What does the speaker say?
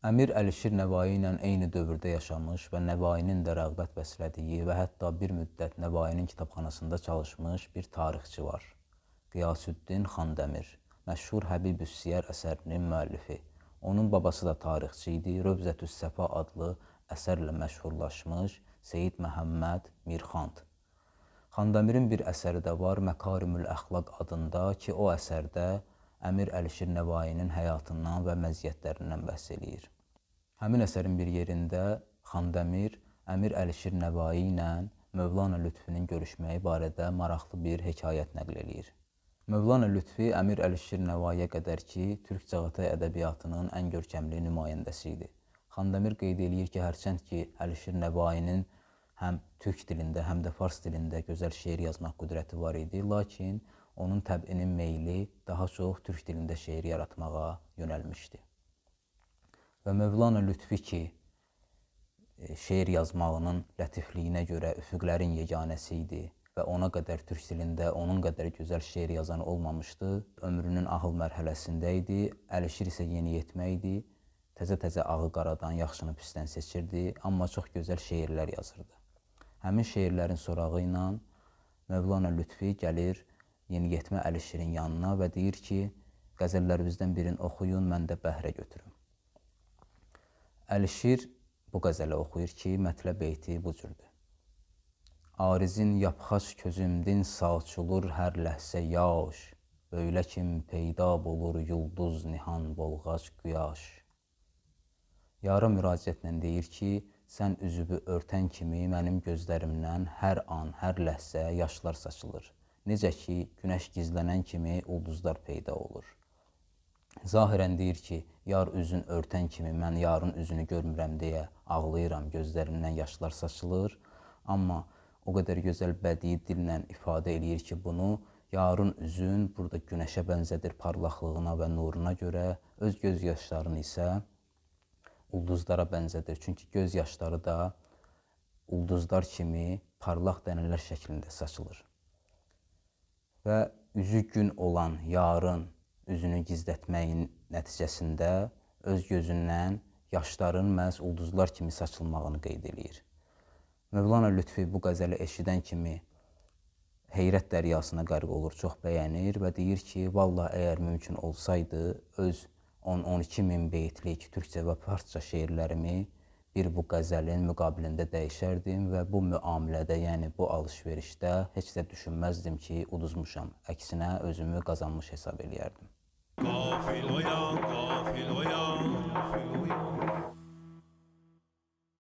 Əmir Əlişir Nəvai ilə eyni dövrdə yaşamış və Nəvainin də rəğbət bəslədiyi və hətta bir müddət Nəvainin kitabxanasında çalışmış bir tarixçi var. Qiyasüddin Xandəmir, məşhur Həbib-üs-Siyər əsərinin müəllifi. Onun babası da tarixçi idi. Rövzətüs-Səfa adlı əsərlə məşhurlaşmış Seyid Məhəmməd Mirxand. Xandəmirin bir əsəri də var, Məkarimül Əxlaq adında ki, o əsərdə Əmir Əlişir Nəvainin həyatından və məziyyətlərindən bəhs eləyir. Həmin əsərin bir yerində Xandəmir Əmir Əlişir Nəvai ilə Mövlana Lütfinin görüşməyi barədə maraqlı bir hekayət nəql eləyir. Mövlana Lütfi Əmir Əlişir Nəvaiyə qədər ki, Türk Çağatay ədəbiyyatının ən görkəmli nümayəndəsi idi. Xandəmir qeyd eləyir ki, hərçənd ki, Əlişir Nəvainin həm türk dilində, həm də fars dilində gözəl şeir yazmaq qüdrəti var idi, lakin onun təbinin meyli daha çox türk dilində şeir yaratmağa yönəlmişdi. Və Mövlana Lütfi ki, şeir yazmağının lətifliyinə görə üfüqlərin yeganəsi idi və ona qədər türk dilində onun qədər gözəl şeir yazan olmamışdı. Ömrünün ahıl mərhələsində idi, Əlişir isə yeniyetmə idi, təzə-təzə ağı qaradan, yaxşını pisdən seçirdi, amma çox gözəl şeirlər yazırdı. Həmin şeirlərin sorağı ilə Mövlana Lütfi gəlir yeniyetmə Əlişirin yanına və deyir ki, qəzəllərimizdən birini oxuyun, mən də bəhrə götürüm. Əlişir bu qəzələ oxuyur ki, mətləb beyti bu cürdür. Arizin yapxaç közümdin saçulur hər ləhsə yaş, böylə kim peyda bolur yulduz nihan bolğac güyaş. Yara müraciətlə deyir ki, sən üzübü örtən kimi mənim gözlərimdən hər an, hər ləhsə yaşlar saçılır. Necə ki, günəş gizlənən kimi ulduzlar peyda olur. Zahirən deyir ki, yar üzün örtən kimi mən yarın üzünü görmürəm deyə ağlayıram, gözlərimdən yaşlar saçılır. Amma o qədər gözəl bədii dillə ifadə eləyir ki, bunu yarın üzün burada günəşə bənzədir parlaqlığına və nuruna görə, öz göz yaşlarını isə ulduzlara bənzədir. Çünki göz yaşları da ulduzlar kimi parlaq dənələr şəklində saçılır. Və üzü gün olan yarın üzünü gizlətməyin nəticəsində öz gözündən yaşların məhz ulduzlar kimi saçılmağını qeyd eləyir. Mövlana Lütfi bu qəzəli eşidən kimi heyrət dəryasına qərq olur, çox bəyənir və deyir ki, vallahi əgər mümkün olsaydı öz 10-12 min beytlik türkcə və farsça şeirlərimi bir bu qəzəlin müqabilində dəyişərdim və bu müamilədə, yəni bu alış-verişdə heç də düşünməzdim ki, uduzmuşam. Əksinə özümü qazanmış hesab eləyərdim.